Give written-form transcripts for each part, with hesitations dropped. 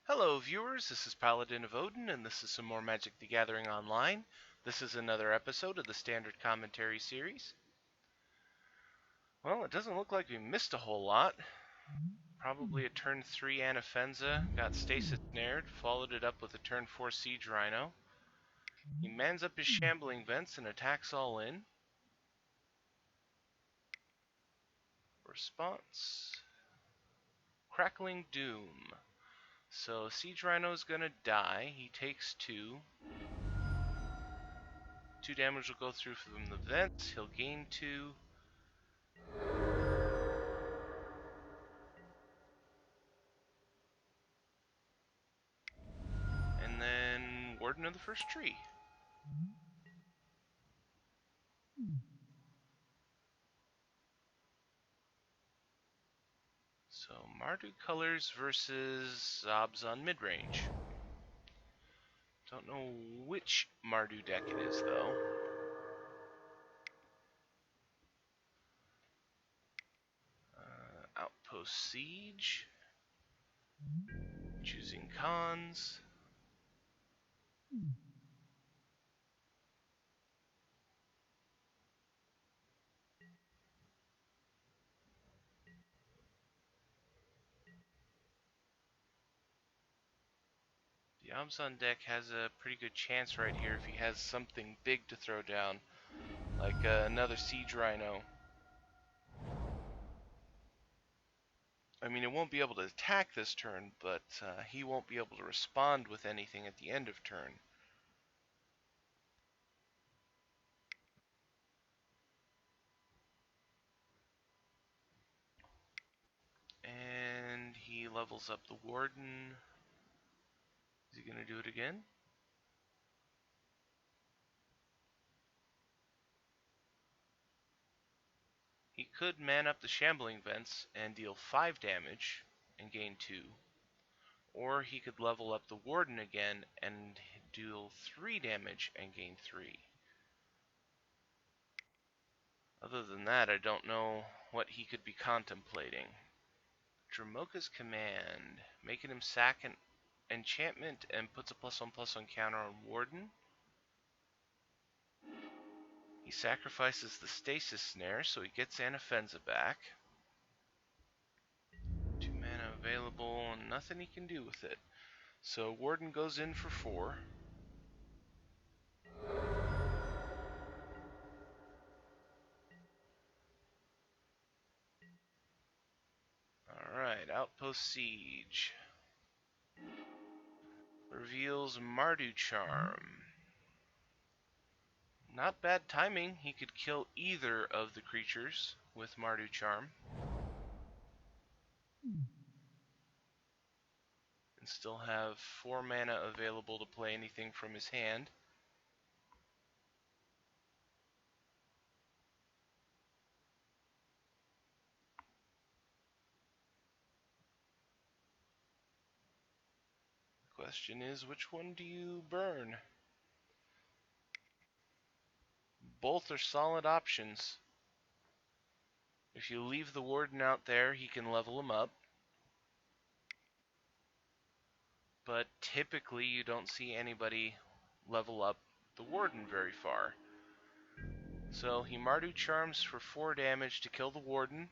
Hello viewers, this is Paladin of Odin, and this is some more Magic the Gathering Online. This is another episode of the Standard Commentary series. Well, it doesn't look like we missed a whole lot. Probably a turn 3 Anafenza, got Stasis snared, followed it up with a turn 4 Siege Rhino. He mans up his Shambling Vents and attacks all in. Response. Crackling Doom. So Siege Rhino is gonna die, he takes 2. 2 damage will go through from the vents, he'll gain 2. And then Warden of the First Tree. So Mardu colors versus Abzan Midrange. Don't know which Mardu deck it is though. Outpost Siege. Choosing cons. The Abzan deck has a pretty good chance right here if he has something big to throw down, like another Siege Rhino. I mean, it won't be able to attack this turn, but he won't be able to respond with anything at the end of turn. And he levels up the Warden. Is he going to do it again? He could man up the Shambling Vents and deal 5 damage and gain 2. Or he could level up the Warden again and deal 3 damage and gain 3. Other than that, I don't know what he could be contemplating. Dramoka's Command, making him sack an enchantment and puts a +1/+1 counter on Warden. He sacrifices the Stasis Snare, so he gets Anafenza back. 2 mana available, and nothing he can do with it. So Warden goes in for 4. Alright, Outpost Siege. Reveals Mardu Charm. Not bad timing. He could kill either of the creatures with Mardu Charm. And still have 4 mana available to play anything from his hand. The question is, which one do you burn? Both are solid options. If you leave the Warden out there, he can level him up. But typically you don't see anybody level up the Warden very far. So he Mardu Charms for 4 damage to kill the Warden.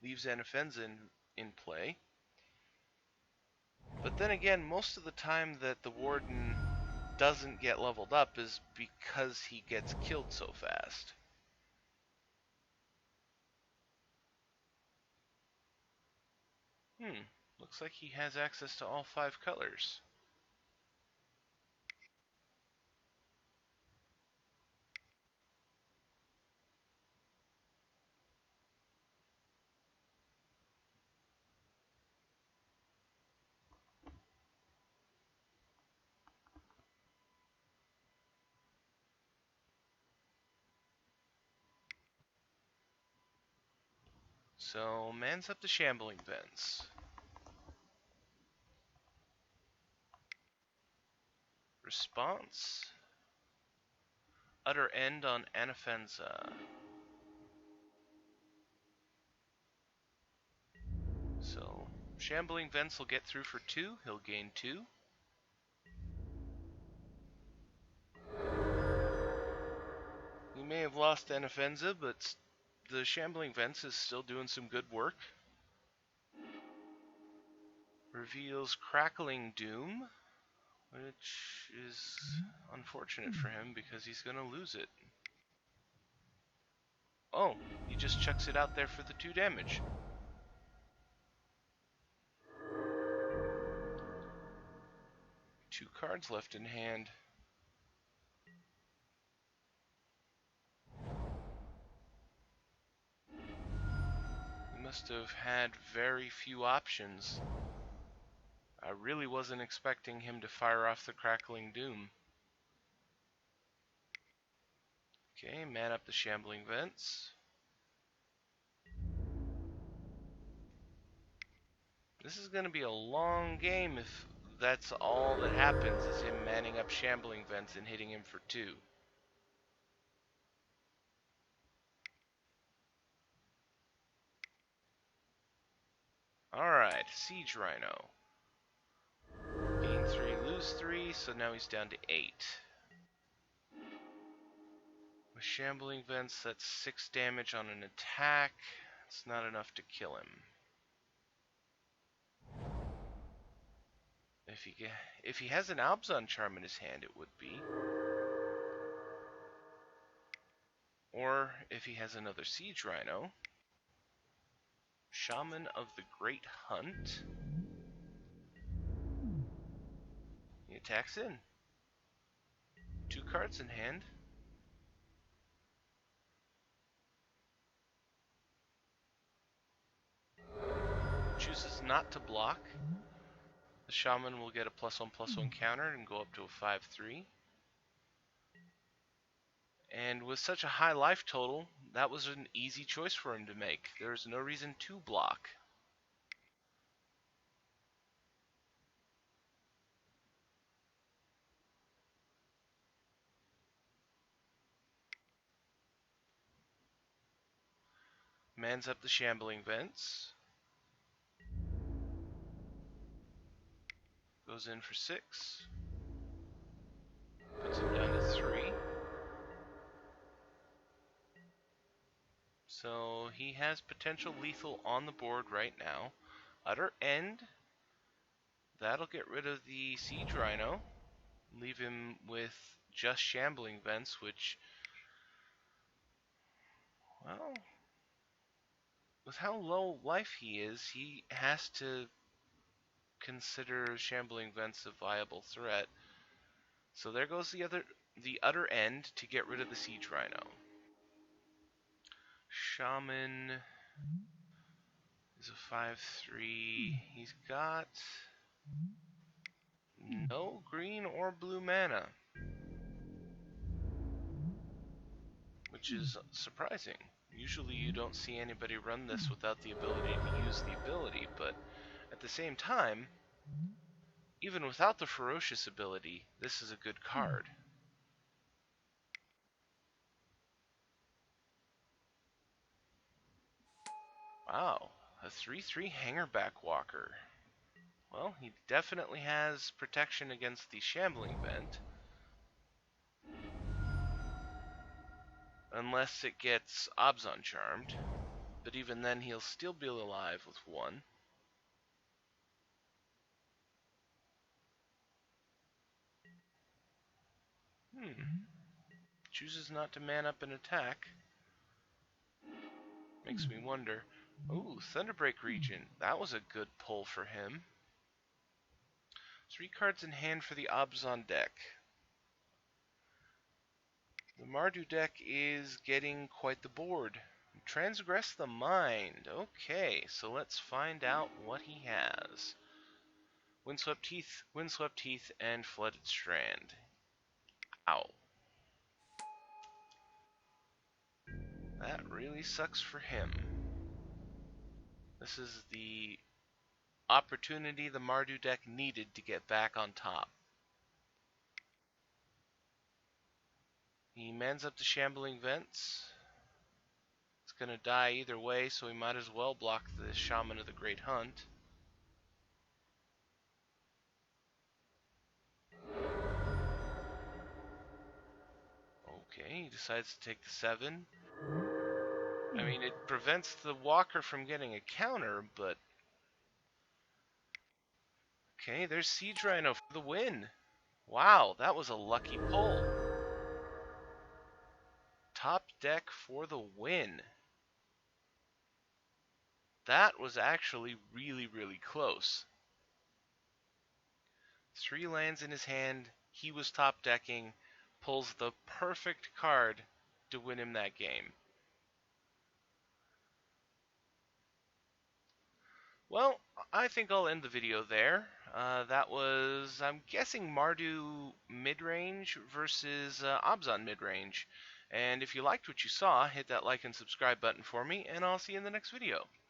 Leaves Anafenza in play. But then again, most of the time that the Warden doesn't get leveled up is because he gets killed so fast. Looks like he has access to all 5 colors. So, mans up the Shambling Vents. Response. Utter End on Anafenza. So, Shambling Vents will get through for 2. He'll gain 2. He may have lost Anafenza, but the Shambling Vents is still doing some good work. Reveals Crackling Doom, which is unfortunate for him because he's going to lose it. Oh, he just chucks it out there for the 2 damage. Two cards left in hand. He must have had very few options. I really wasn't expecting him to fire off the Crackling Doom. Okay, man up the Shambling Vents. This is going to be a long game if that's all that happens, is him manning up Shambling Vents and hitting him for 2. Alright, Siege Rhino. Gain 3, lose 3, so now he's down to 8. With Shambling Vents, that's 6 damage on an attack. It's not enough to kill him. If he has an Abzan Charm in his hand, it would be. Or if he has another Siege Rhino. Shaman of the Great Hunt. He attacks in. 2 cards in hand. Chooses not to block. The Shaman will get a +1/+1 counter and go up to a 5/3. And with such a high life total, that was an easy choice for him to make. There's no reason to block. Mans up the Shambling Vents. Goes in for 6. Puts him down to 3. So he has potential lethal on the board right now. Utter End. That'll get rid of the Siege Rhino. Leave him with just Shambling Vents, which, well, with how low life he is, he has to consider Shambling Vents a viable threat. So there goes the Utter End to get rid of the Siege Rhino. Shaman is a 5/3. He's got no green or blue mana, which is surprising. Usually you don't see anybody run this without the ability to use the ability, but at the same time, even without the Ferocious ability, this is a good card. Wow, a 3/3 Hangerback Walker. Well, he definitely has protection against the Shambling Vent. Unless it gets Abzan Charmed. But even then, he'll still be alive with 1. Chooses not to man up an attack. Makes me wonder. Ooh, Thunderbreak Region. That was a good pull for him. 3 cards in hand for the Abzan deck. The Mardu deck is getting quite the board. Transgress the Mind. Okay, so let's find out what he has. Windswept Heath, and Flooded Strand. Ow. That really sucks for him. This is the opportunity the Mardu deck needed to get back on top. He mans up the Shambling Vents. It's going to die either way, so he might as well block the Shaman of the Great Hunt. Okay, he decides to take the 7. I mean, it prevents the walker from getting a counter, but... Okay, there's Siege Rhino for the win. Wow, that was a lucky pull. Top deck for the win. That was actually really, really close. 3 lands in his hand, he was top decking, pulls the perfect card to win him that game. Well, I think I'll end the video there. That was, I'm guessing, Mardu Midrange versus Abzan Midrange. And if you liked what you saw, hit that like and subscribe button for me, and I'll see you in the next video.